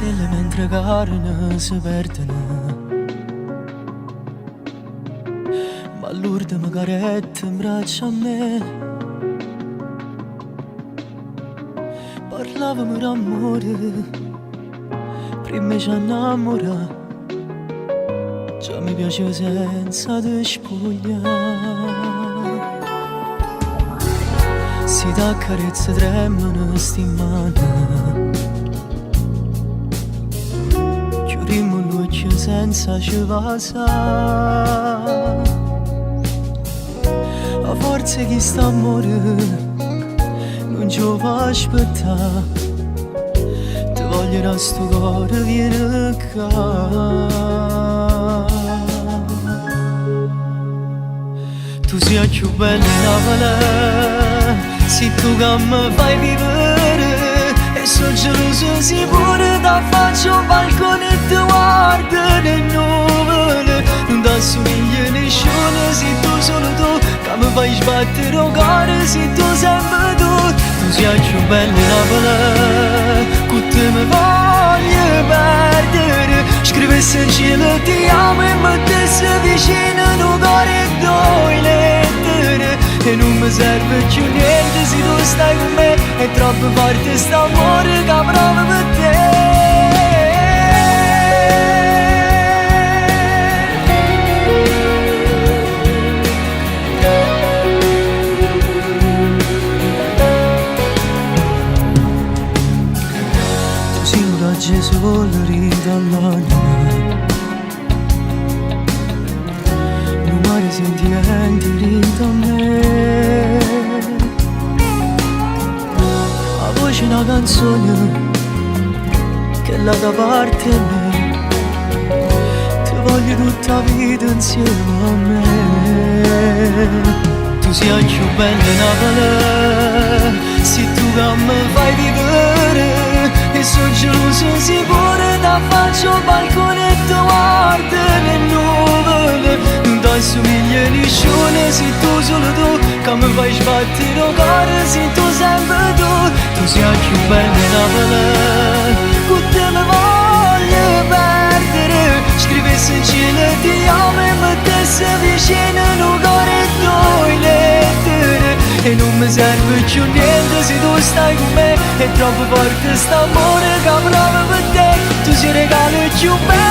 stelle mentre carne si perdono. Ma Lourdes mi caretta in braccio a me. Parlavamo d'amore, prima ci innamora. Già mi piace senza te spogliare. Si t'accarezza tremano sti mani. Chiudiamo l'occhio senza ci passa. A forza che sta a morire non ci fa aspettare. Ti voglio da sto cuore, vieni qua. Tu sei più bella Napoli, sei tu che mi fai vivere. E sono geloso sicuro, da faccio un balcone e ti guardo nel nuvole. Non ti assomiglia a nessuno, sei tu solo tu che mi fai sbattere un cuore, sei tu sempre tu. Tu sei più bella Napoli, con te mi voglio perdere. Scrivessi in cielo ti amo e mettessi vicino in un cuore e due lettere. E non mi serve più niente se tu stai con me. È troppo forte st'amore che provo per te. Tu sei un raggio sole dall'anima. Non mare sentimenti dentro a me. La voce è una canzone che è là da parte a me. Ti voglio tutta la vita insieme a me. Tu sei più bella Napoli, sei tu che mi fai vivere. E sono geloso sicuro, da faccio un balcone e ti guardo nel nuvole. Non ti assomiglia a nessuno, sei tu solo tu che mi fai sbattere un cuore, sei tu sempre tu. Tu sei più bella Napoli, con te mi voglio perdere. Scrivessi in cielo ti amo e mettessi vicino in un cuore e due lettere. E non mi serve più niente se tu stai con me. È troppo forte st'amore che provo per te. Tu sei il regalo più bello